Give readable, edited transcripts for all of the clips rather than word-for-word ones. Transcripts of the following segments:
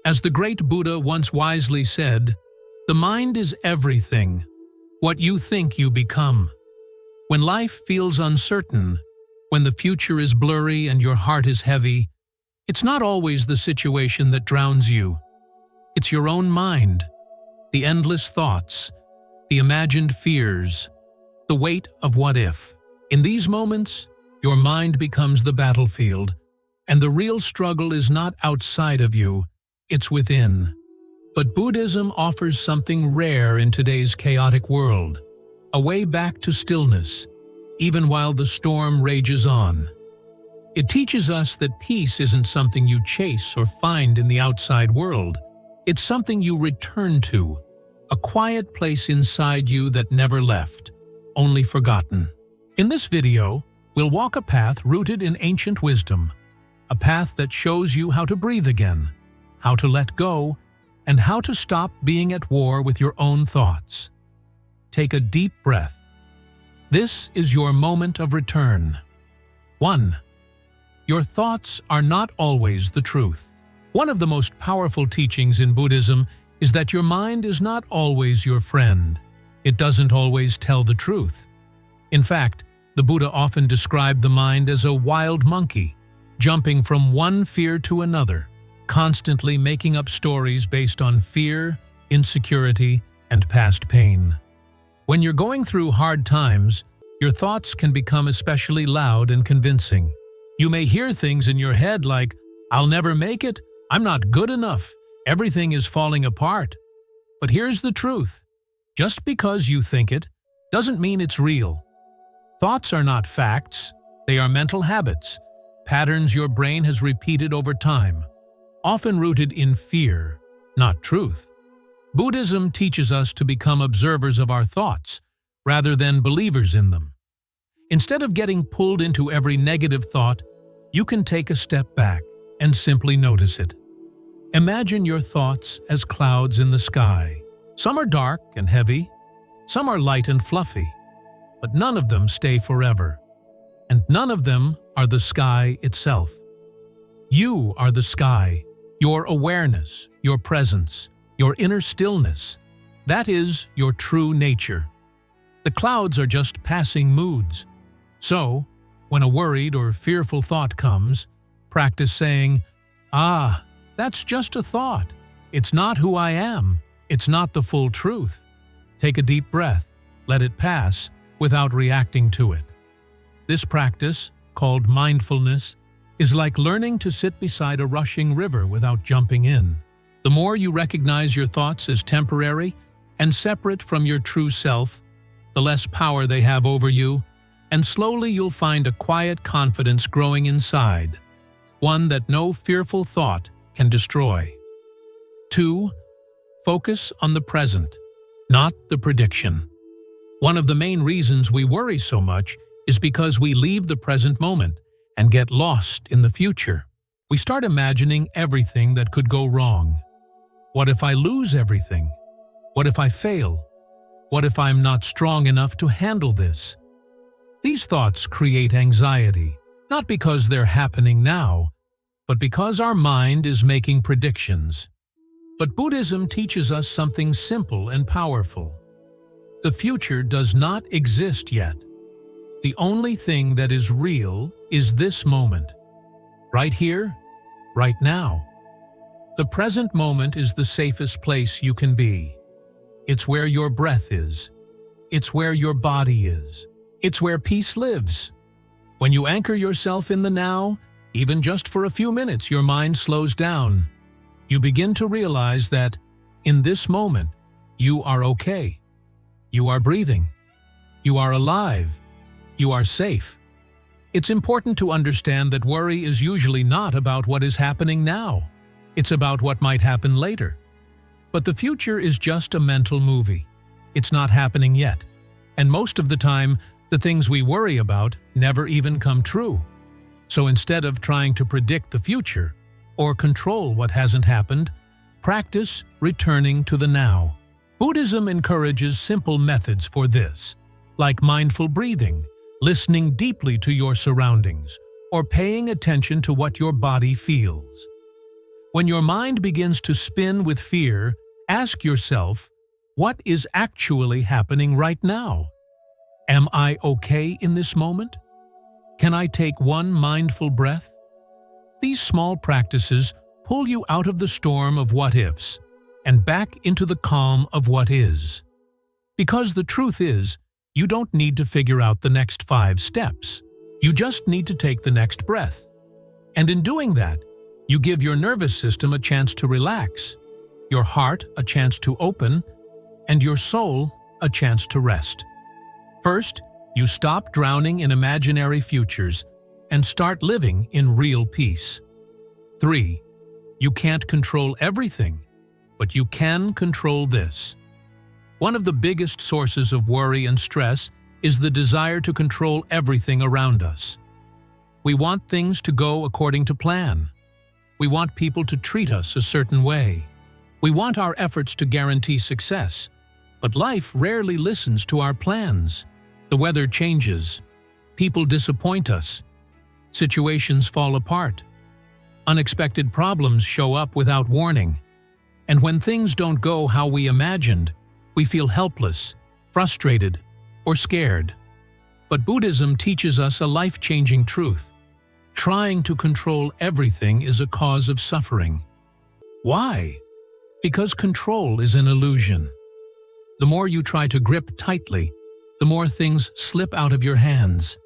As the great Buddha once wisely said, "The mind is everything. What you think you become." When life feels uncertain, when the future is blurry and your heart is heavy, it's not always the situation that drowns you. It's your own mind, the endless thoughts, the imagined fears, the weight of what if. In these moments, your mind becomes the battlefield, and the real struggle is not outside of you, it's within. But Buddhism offers something rare in today's chaotic world, a way back to stillness, even while the storm rages on. It teaches us that peace isn't something you chase or find in the outside world. It's something you return to, a quiet place inside you that never left, only forgotten. In this video, we'll walk a path rooted in ancient wisdom, a path that shows you how to breathe again, how to let go, and how to stop being at war with your own thoughts. Take a deep breath. This is your moment of return. 1. Your thoughts are not always the truth. One of the most powerful teachings in Buddhism is that your mind is not always your friend. It doesn't always tell the truth. In fact, the Buddha often described the mind as a wild monkey, jumping from one fear to another, constantly making up stories based on fear, insecurity, and past pain. When you're going through hard times, your thoughts can become especially loud and convincing. You may hear things in your head like, "I'll never make it, I'm not good enough, everything is falling apart." But here's the truth. Just because you think it, doesn't mean it's real. Thoughts are not facts, they are mental habits, patterns your brain has repeated over time, often rooted in fear, not truth. Buddhism teaches us to become observers of our thoughts, rather than believers in them. Instead of getting pulled into every negative thought, you can take a step back and simply notice it. Imagine your thoughts as clouds in the sky. Some are dark and heavy, some are light and fluffy, but none of them stay forever. And none of them are the sky itself. You are the sky, your awareness, your presence, your inner stillness. That is your true nature. The clouds are just passing moods. So, when a worried or fearful thought comes, practice saying, "Ah, that's just a thought. It's not who I am. It's not the full truth." Take a deep breath, let it pass, without reacting to it. This practice, called mindfulness, is like learning to sit beside a rushing river without jumping in. The more you recognize your thoughts as temporary and separate from your true self, the less power they have over you, and slowly you'll find a quiet confidence growing inside, one that no fearful thought can destroy. 2. Focus on the present, not the prediction. One of the main reasons we worry so much is because we leave the present moment and get lost in the future. We start imagining everything that could go wrong. What if I lose everything? What if I fail? What if I'm not strong enough to handle this? These thoughts create anxiety, not because they're happening now, but because our mind is making predictions. But Buddhism teaches us something simple and powerful. The future does not exist yet. The only thing that is real is this moment. Right here, right now. The present moment is the safest place you can be. It's where your breath is. It's where your body is. It's where peace lives. When you anchor yourself in the now, even just for a few minutes, your mind slows down. You begin to realize that, in this moment, you are okay. You are breathing. You are alive. You are safe. It's important to understand that worry is usually not about what is happening now. It's about what might happen later. But the future is just a mental movie. It's not happening yet. And most of the time, the things we worry about never even come true. So instead of trying to predict the future or control what hasn't happened, practice returning to the now. Buddhism encourages simple methods for this, like mindful breathing, listening deeply to your surroundings, or paying attention to what your body feels. When your mind begins to spin with fear, ask yourself, what is actually happening right now? Am I okay in this moment? Can I take one mindful breath? These small practices pull you out of the storm of what-ifs and back into the calm of what is. Because the truth is, you don't need to figure out the next 5 steps. You just need to take the next breath. And in doing that, you give your nervous system a chance to relax, your heart a chance to open, and your soul a chance to rest. First, you stop drowning in imaginary futures and start living in real peace. 3. You can't control everything, but you can control this. One of the biggest sources of worry and stress is the desire to control everything around us. We want things to go according to plan. We want people to treat us a certain way. We want our efforts to guarantee success. But life rarely listens to our plans. The weather changes. People disappoint us. Situations fall apart. Unexpected problems show up without warning. And when things don't go how we imagined, we feel helpless, frustrated, or scared. But Buddhism teaches us a life-changing truth. Trying to control everything is a cause of suffering. Why? Because control is an illusion. The more you try to grip tightly, the more things slip out of your hands.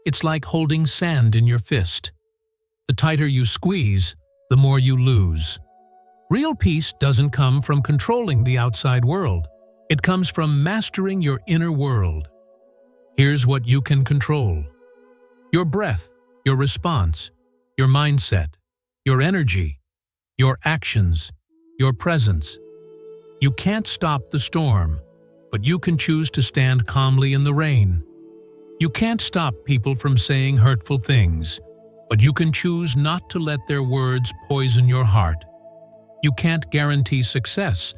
It's like holding sand in your fist. The tighter you squeeze, the more you lose. Real peace doesn't come from controlling the outside world. It comes from mastering your inner world. Here's what you can control: your breath, your response, your mindset, your energy, your actions, your presence. You can't stop the storm, but you can choose to stand calmly in the rain. You can't stop people from saying hurtful things, but you can choose not to let their words poison your heart. You can't guarantee success,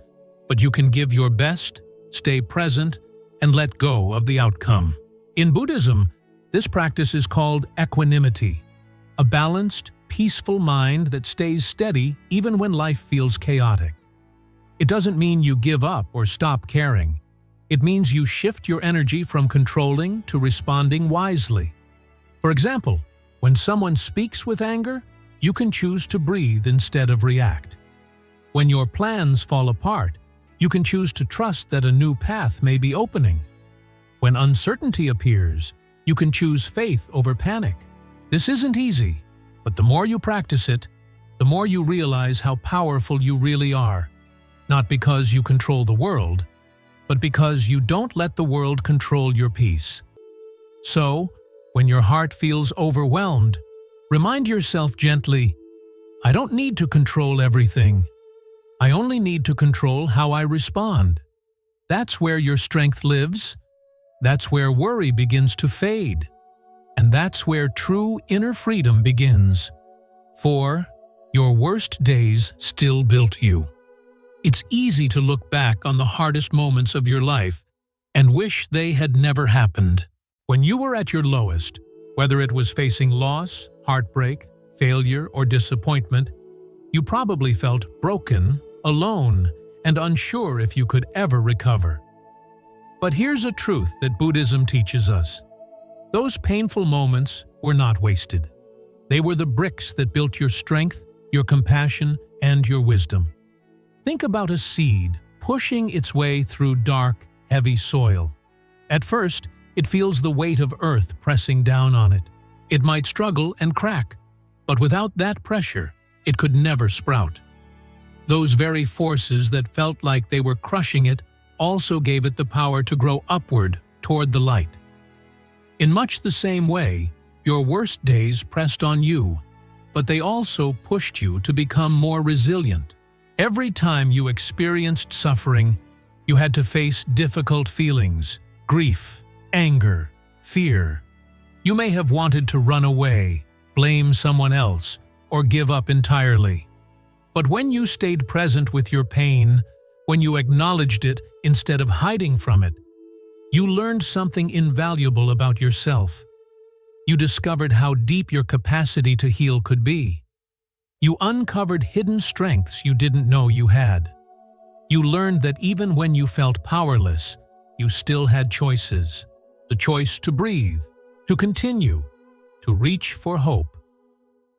but you can give your best, stay present, and let go of the outcome. In Buddhism, this practice is called equanimity, a balanced, peaceful mind that stays steady even when life feels chaotic. It doesn't mean you give up or stop caring. It means you shift your energy from controlling to responding wisely. For example, when someone speaks with anger, you can choose to breathe instead of react. When your plans fall apart, you can choose to trust that a new path may be opening. When uncertainty appears, you can choose faith over panic. This isn't easy, but the more you practice it, the more you realize how powerful you really are. Not because you control the world, but because you don't let the world control your peace. So, when your heart feels overwhelmed, remind yourself gently, I don't need to control everything. I only need to control how I respond. That's where your strength lives. That's where worry begins to fade. And that's where true inner freedom begins. For your worst days still built you. It's easy to look back on the hardest moments of your life and wish they had never happened. When you were at your lowest, whether it was facing loss, heartbreak, failure, or disappointment, you probably felt broken, alone, and unsure if you could ever recover. But here's a truth that Buddhism teaches us. Those painful moments were not wasted. They were the bricks that built your strength, your compassion, and your wisdom. Think about a seed pushing its way through dark, heavy soil. At first, it feels the weight of earth pressing down on it. It might struggle and crack, but without that pressure, it could never sprout. Those very forces that felt like they were crushing it also gave it the power to grow upward toward the light. In much the same way, your worst days pressed on you, but they also pushed you to become more resilient. Every time you experienced suffering, you had to face difficult feelings, grief, anger, fear. You may have wanted to run away, blame someone else, or give up entirely. But when you stayed present with your pain, when you acknowledged it instead of hiding from it, you learned something invaluable about yourself. You discovered how deep your capacity to heal could be. You uncovered hidden strengths you didn't know you had. You learned that even when you felt powerless, you still had choices. The choice to breathe, to continue, to reach for hope.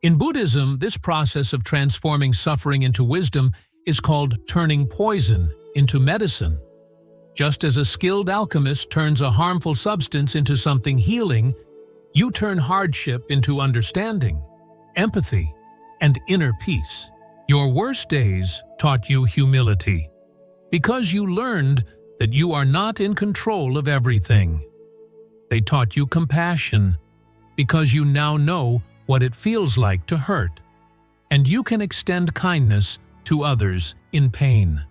In Buddhism, this process of transforming suffering into wisdom is called turning poison into medicine. Just as a skilled alchemist turns a harmful substance into something healing, you turn hardship into understanding, empathy, and inner peace. Your worst days taught you humility, because you learned that you are not in control of everything. They taught you compassion, because you now know what it feels like to hurt, and you can extend kindness to others in pain.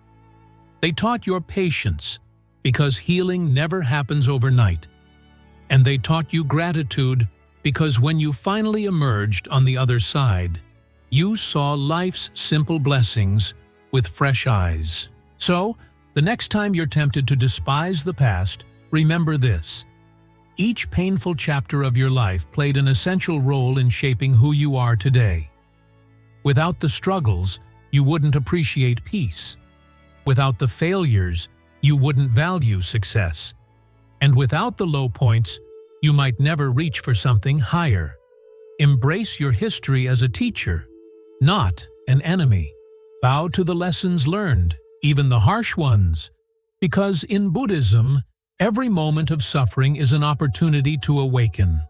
They taught your patience, because healing never happens overnight. And they taught you gratitude, because when you finally emerged on the other side, you saw life's simple blessings with fresh eyes. So, the next time you're tempted to despise the past, remember this. Each painful chapter of your life played an essential role in shaping who you are today. Without the struggles, you wouldn't appreciate peace. Without the failures, you wouldn't value success. And without the low points, you might never reach for something higher. Embrace your history as a teacher, not an enemy. Bow to the lessons learned, even the harsh ones, because in Buddhism, every moment of suffering is an opportunity to awaken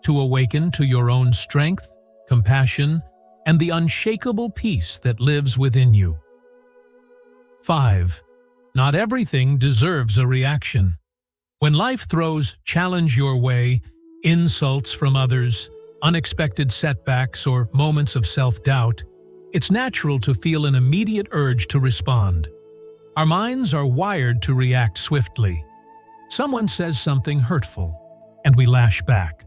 to your own strength, compassion, and the unshakable peace that lives within you. 5. Not everything deserves a reaction. When life throws challenge your way, insults from others, unexpected setbacks, or moments of self-doubt, it's natural to feel an immediate urge to respond. Our minds are wired to react swiftly. Someone says something hurtful, and we lash back.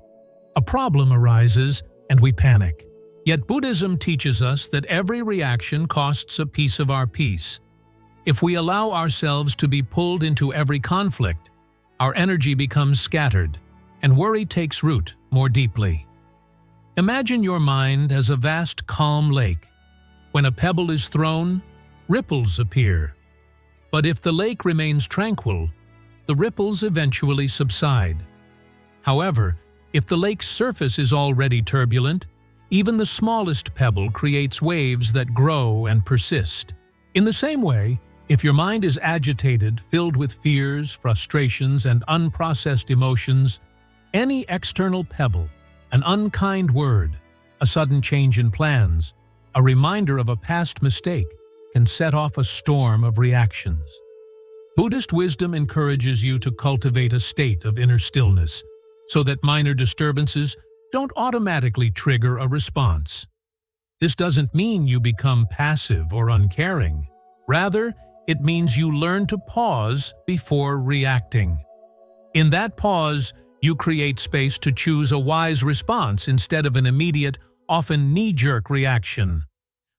A problem arises, and we panic. Yet Buddhism teaches us that every reaction costs a piece of our peace. If we allow ourselves to be pulled into every conflict, our energy becomes scattered, and worry takes root more deeply. Imagine your mind as a vast, calm lake. When a pebble is thrown, ripples appear. But if the lake remains tranquil, the ripples eventually subside. However, if the lake's surface is already turbulent, even the smallest pebble creates waves that grow and persist. In the same way, if your mind is agitated, filled with fears, frustrations, and unprocessed emotions, any external pebble, an unkind word, a sudden change in plans, a reminder of a past mistake, can set off a storm of reactions. Buddhist wisdom encourages you to cultivate a state of inner stillness, so that minor disturbances don't automatically trigger a response. This doesn't mean you become passive or uncaring. Rather, it means you learn to pause before reacting. In that pause, you create space to choose a wise response instead of an immediate, often knee-jerk reaction.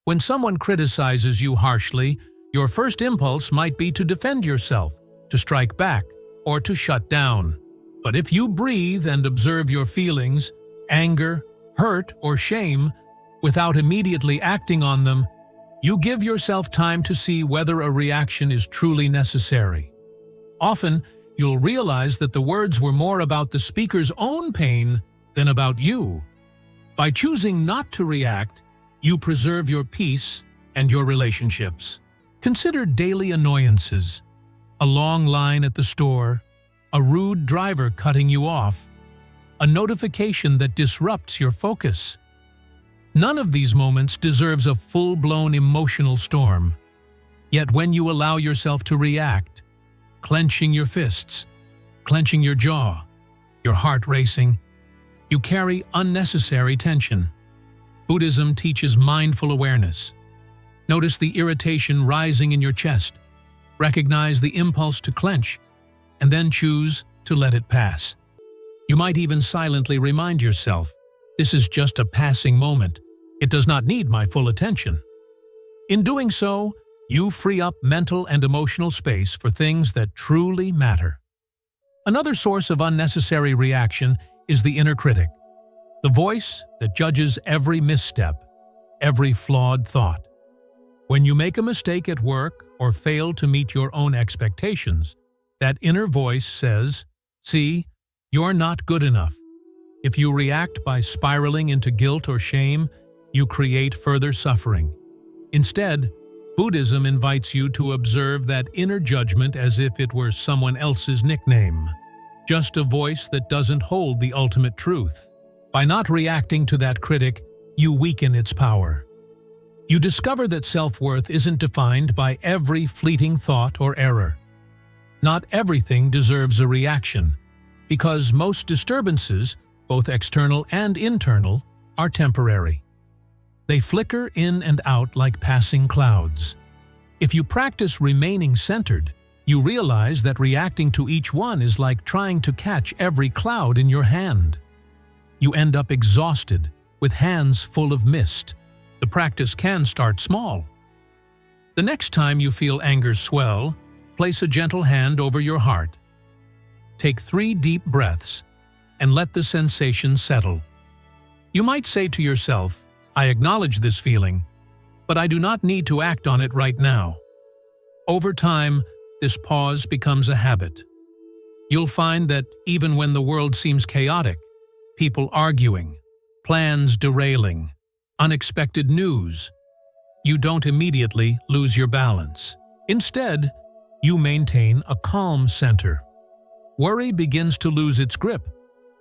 When someone criticizes you harshly, your first impulse might be to defend yourself, to strike back, or to shut down. But if you breathe and observe your feelings, anger, hurt, or shame, without immediately acting on them, you give yourself time to see whether a reaction is truly necessary. Often, you'll realize that the words were more about the speaker's own pain than about you. By choosing not to react, you preserve your peace and your relationships. Consider daily annoyances: a long line at the store, a rude driver cutting you off, a notification that disrupts your focus. None of these moments deserves a full-blown emotional storm. Yet when you allow yourself to react, clenching your fists, clenching your jaw, your heart racing, you carry unnecessary tension. Buddhism teaches mindful awareness. Notice the irritation rising in your chest. Recognize the impulse to clench, and then choose to let it pass. You might even silently remind yourself, this is just a passing moment. It does not need my full attention. In doing so, you free up mental and emotional space for things that truly matter. Another source of unnecessary reaction is the inner critic, the voice that judges every misstep, every flawed thought. When you make a mistake at work or fail to meet your own expectations, that inner voice says, "See, you're not good enough." If you react by spiraling into guilt or shame, you create further suffering. Instead, Buddhism invites you to observe that inner judgment as if it were someone else's nickname, just a voice that doesn't hold the ultimate truth. By not reacting to that critic, you weaken its power. You discover that self-worth isn't defined by every fleeting thought or error. Not everything deserves a reaction, because most disturbances, both external and internal, are temporary. They flicker in and out like passing clouds. If you practice remaining centered, you realize that reacting to each one is like trying to catch every cloud in your hand. You end up exhausted, with hands full of mist. The practice can start small. The next time you feel anger swell, place a gentle hand over your heart. Take 3 deep breaths and let the sensation settle. You might say to yourself, "I acknowledge this feeling, but I do not need to act on it right now." Over time, this pause becomes a habit. You'll find that even when the world seems chaotic, people arguing, plans derailing, unexpected news, you don't immediately lose your balance. Instead, you maintain a calm center. Worry begins to lose its grip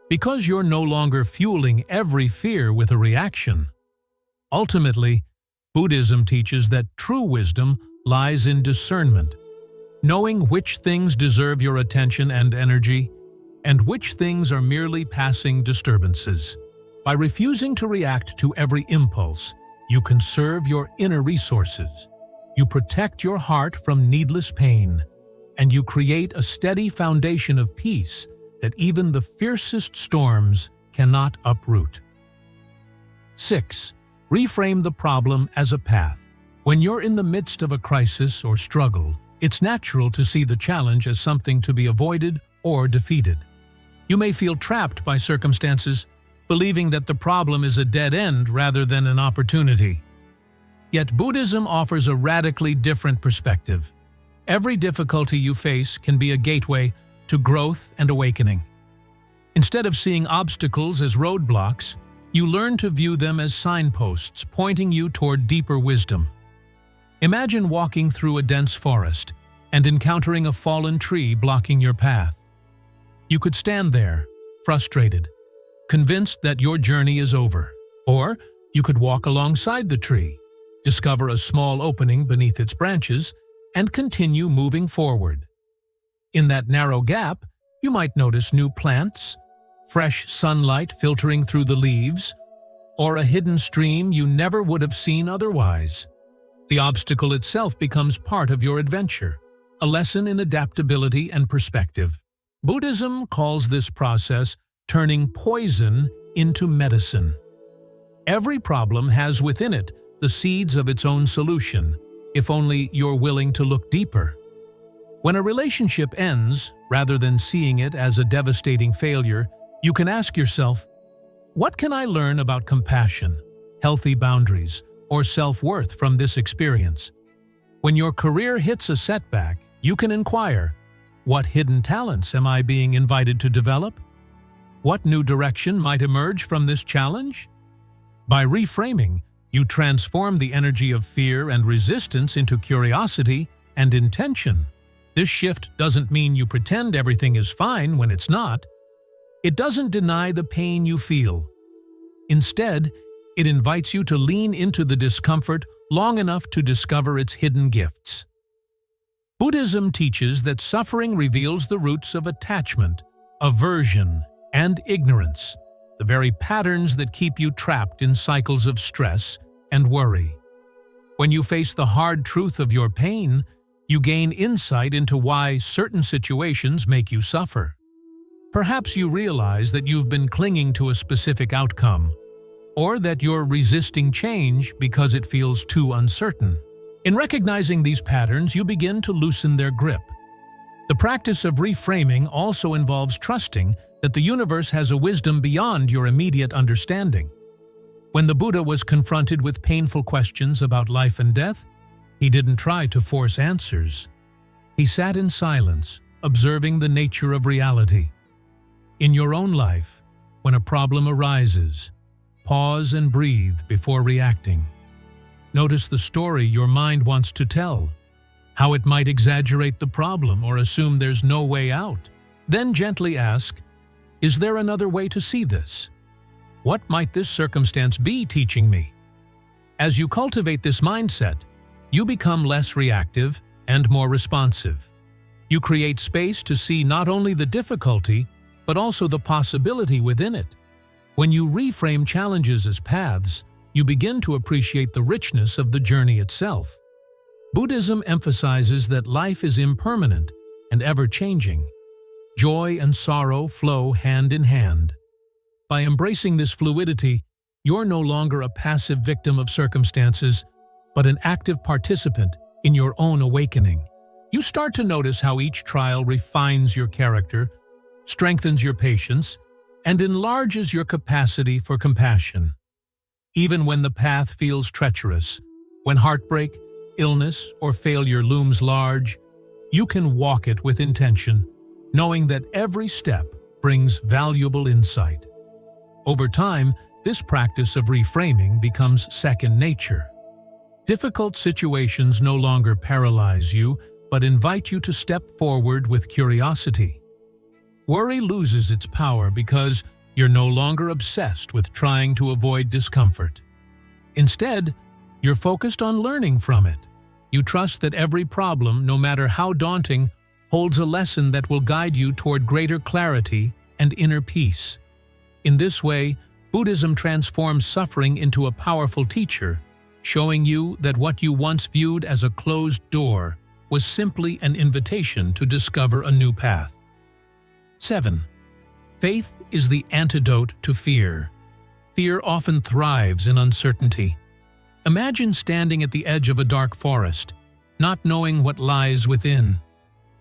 because you're no longer fueling every fear with a reaction. Ultimately, Buddhism teaches that true wisdom lies in discernment, knowing which things deserve your attention and energy, and which things are merely passing disturbances. By refusing to react to every impulse, you conserve your inner resources. You protect your heart from needless pain, and you create a steady foundation of peace that even the fiercest storms cannot uproot. 6. Reframe the problem as a path. When you're in the midst of a crisis or struggle, it's natural to see the challenge as something to be avoided or defeated. You may feel trapped by circumstances, believing that the problem is a dead end rather than an opportunity. Yet Buddhism offers a radically different perspective. Every difficulty you face can be a gateway to growth and awakening. Instead of seeing obstacles as roadblocks, you learn to view them as signposts pointing you toward deeper wisdom. Imagine walking through a dense forest and encountering a fallen tree blocking your path. You could stand there, frustrated, convinced that your journey is over. Or you could walk alongside the tree, discover a small opening beneath its branches, and continue moving forward. In that narrow gap, you might notice new plants, fresh sunlight filtering through the leaves, or a hidden stream you never would have seen otherwise. The obstacle itself becomes part of your adventure, a lesson in adaptability and perspective. Buddhism calls this process turning poison into medicine. Every problem has within it the seeds of its own solution, if only you're willing to look deeper. When a relationship ends, rather than seeing it as a devastating failure, you can ask yourself, what can I learn about compassion, healthy boundaries, or self-worth from this experience? When your career hits a setback, you can inquire, what hidden talents am I being invited to develop? What new direction might emerge from this challenge? By reframing, you transform the energy of fear and resistance into curiosity and intention. This shift doesn't mean you pretend everything is fine when it's not. It doesn't deny the pain you feel. Instead, it invites you to lean into the discomfort long enough to discover its hidden gifts. Buddhism teaches that suffering reveals the roots of attachment, aversion, and ignorance, the very patterns that keep you trapped in cycles of stress and worry. When you face the hard truth of your pain, you gain insight into why certain situations make you suffer. Perhaps you realize that you've been clinging to a specific outcome, or that you're resisting change because it feels too uncertain. In recognizing these patterns, you begin to loosen their grip. The practice of reframing also involves trusting that the universe has a wisdom beyond your immediate understanding. When the Buddha was confronted with painful questions about life and death, he didn't try to force answers. He sat in silence, observing the nature of reality. In your own life, when a problem arises, pause and breathe before reacting. Notice the story your mind wants to tell, how it might exaggerate the problem or assume there's no way out. Then gently ask, is there another way to see this? What might this circumstance be teaching me? As you cultivate this mindset, you become less reactive and more responsive. You create space to see not only the difficulty, but also the possibility within it. When you reframe challenges as paths, you begin to appreciate the richness of the journey itself. Buddhism emphasizes that life is impermanent and ever-changing. Joy and sorrow flow hand in hand. By embracing this fluidity, you're no longer a passive victim of circumstances, but an active participant in your own awakening. You start to notice how each trial refines your character, strengthens your patience, and enlarges your capacity for compassion. Even when the path feels treacherous, when heartbreak, illness, or failure looms large, you can walk it with intention, knowing that every step brings valuable insight. Over time, this practice of reframing becomes second nature. Difficult situations no longer paralyze you, but invite you to step forward with curiosity. Worry loses its power because you're no longer obsessed with trying to avoid discomfort. Instead, you're focused on learning from it. You trust that every problem, no matter how daunting, holds a lesson that will guide you toward greater clarity and inner peace. In this way, Buddhism transforms suffering into a powerful teacher, showing you that what you once viewed as a closed door was simply an invitation to discover a new path. 7. Faith is the antidote to fear. Fear often thrives in uncertainty. Imagine standing at the edge of a dark forest, not knowing what lies within.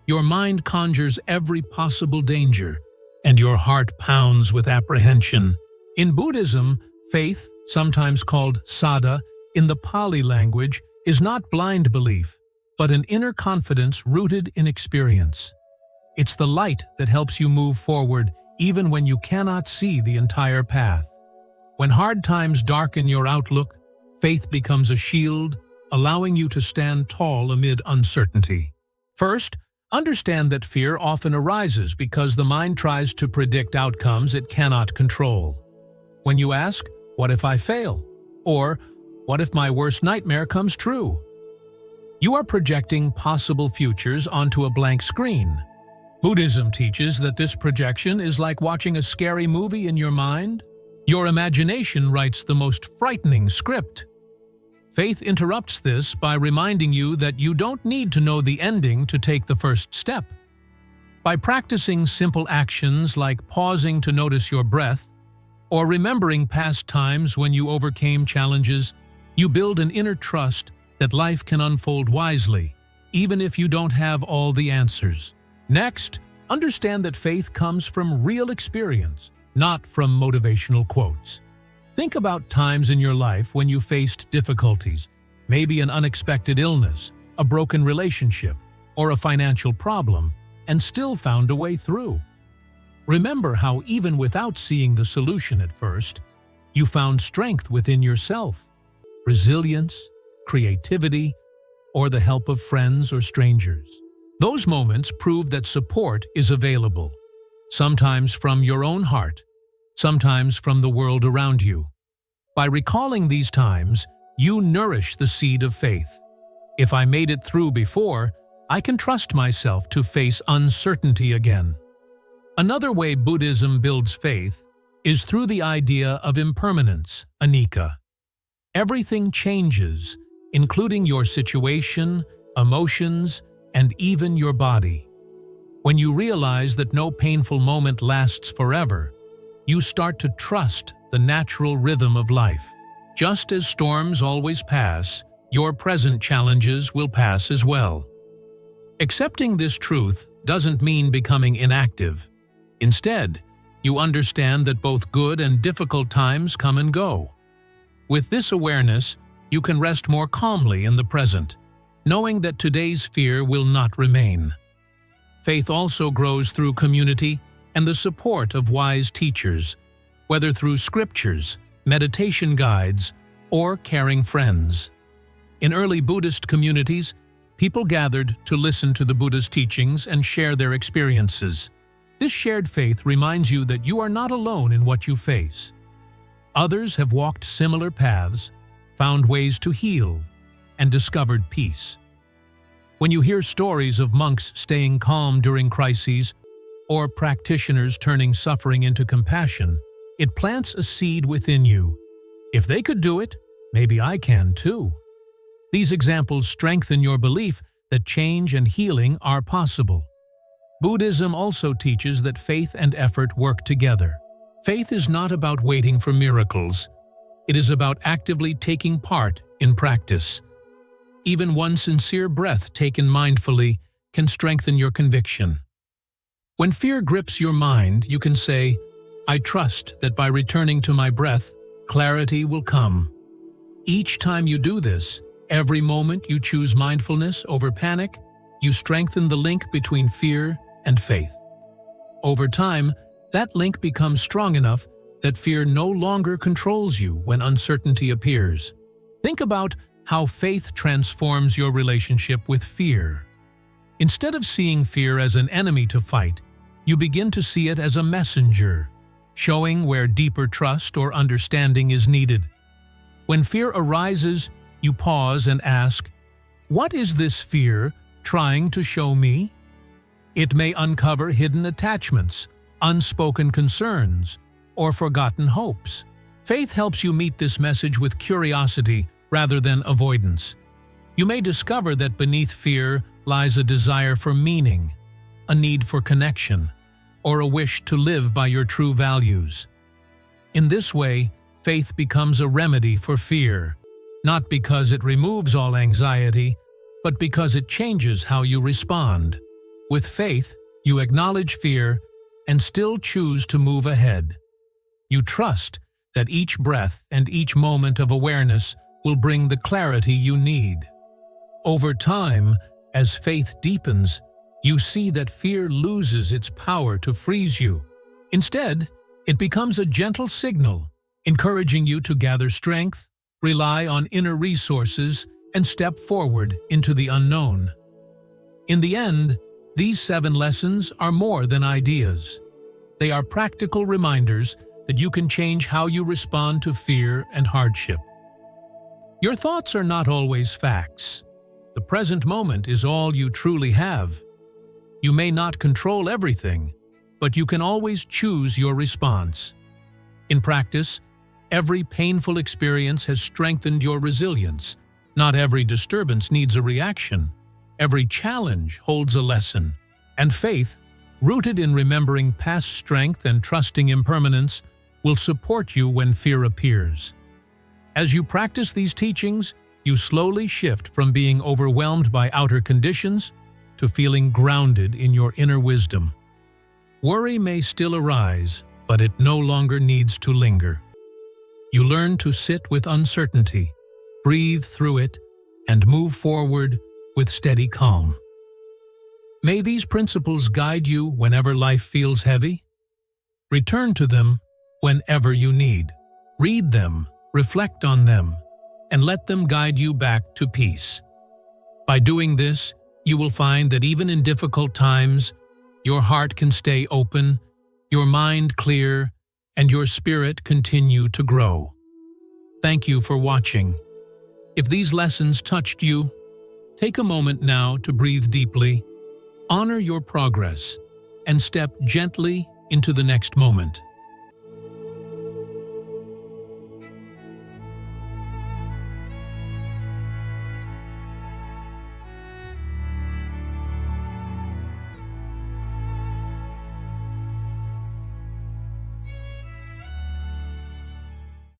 Your mind conjures every possible danger, and your heart pounds with apprehension. In Buddhism, faith, sometimes called saddha in the Pali language, is not blind belief, but an inner confidence rooted in experience. It's the light that helps you move forward even when you cannot see the entire path. When hard times darken your outlook, faith becomes a shield, allowing you to stand tall amid uncertainty. First, understand that fear often arises because the mind tries to predict outcomes it cannot control. When you ask, "What if I fail?" or "What if my worst nightmare comes true?" you are projecting possible futures onto a blank screen. Buddhism teaches that this projection is like watching a scary movie in your mind. Your imagination writes the most frightening script. Faith interrupts this by reminding you that you don't need to know the ending to take the first step. By practicing simple actions like pausing to notice your breath or remembering past times when you overcame challenges, you build an inner trust that life can unfold wisely, even if you don't have all the answers. Next, understand that faith comes from real experience, not from motivational quotes. Think about times in your life when you faced difficulties, maybe an unexpected illness, a broken relationship, or a financial problem, and still found a way through. Remember how even without seeing the solution at first, you found strength within yourself, resilience, creativity, or the help of friends or strangers. Those moments prove that support is available, sometimes from your own heart, sometimes from the world around you. By recalling these times, you nourish the seed of faith. If I made it through before, I can trust myself to face uncertainty again. Another way Buddhism builds faith is through the idea of impermanence, anicca. Everything changes, including your situation, emotions, and even your body. When you realize that no painful moment lasts forever, you start to trust the natural rhythm of life. Just as storms always pass, your present challenges will pass as well. Accepting this truth doesn't mean becoming inactive. Instead, you understand that both good and difficult times come and go. With this awareness, you can rest more calmly in the present, knowing that today's fear will not remain. Faith also grows through community and the support of wise teachers, whether through scriptures, meditation guides, or caring friends. In early Buddhist communities, people gathered to listen to the Buddha's teachings and share their experiences. This shared faith reminds you that you are not alone in what you face. Others have walked similar paths, found ways to heal, and discovered peace. When you hear stories of monks staying calm during crises or practitioners turning suffering into compassion, it plants a seed within you. If they could do it, maybe I can too. These examples strengthen your belief that change and healing are possible. Buddhism also teaches that faith and effort work together. Faith is not about waiting for miracles. It is about actively taking part in practice. Even one sincere breath taken mindfully can strengthen your conviction. When fear grips your mind, you can say, "I trust that by returning to my breath, clarity will come." Each time you do this, every moment you choose mindfulness over panic, you strengthen the link between fear and faith. Over time, that link becomes strong enough that fear no longer controls you when uncertainty appears. Think about how faith transforms your relationship with fear. Instead of seeing fear as an enemy to fight, you begin to see it as a messenger, showing where deeper trust or understanding is needed. When fear arises, you pause and ask, "What is this fear trying to show me?" It may uncover hidden attachments, unspoken concerns, or forgotten hopes. Faith helps you meet this message with curiosity rather than avoidance. You may discover that beneath fear lies a desire for meaning, a need for connection, or a wish to live by your true values. In this way, faith becomes a remedy for fear, not because it removes all anxiety, but because it changes how you respond. With faith, you acknowledge fear and still choose to move ahead. You trust that each breath and each moment of awareness will bring the clarity you need. Over time, as faith deepens, you see that fear loses its power to freeze you. Instead, it becomes a gentle signal, encouraging you to gather strength, rely on inner resources, and step forward into the unknown. In the end, these 7 lessons are more than ideas. They are practical reminders that you can change how you respond to fear and hardship. Your thoughts are not always facts. The present moment is all you truly have. You may not control everything, but you can always choose your response. In practice, every painful experience has strengthened your resilience. Not every disturbance needs a reaction. Every challenge holds a lesson. And faith, rooted in remembering past strength and trusting impermanence, will support you when fear appears. As you practice these teachings, you slowly shift from being overwhelmed by outer conditions to feeling grounded in your inner wisdom. Worry may still arise, but it no longer needs to linger. You learn to sit with uncertainty, breathe through it, and move forward with steady calm. May these principles guide you whenever life feels heavy. Return to them whenever you need. Read them, reflect on them, and let them guide you back to peace. By doing this, you will find that even in difficult times, your heart can stay open, your mind clear, and your spirit continue to grow. Thank you for watching. If these lessons touched you, take a moment now to breathe deeply, honor your progress, and step gently into the next moment.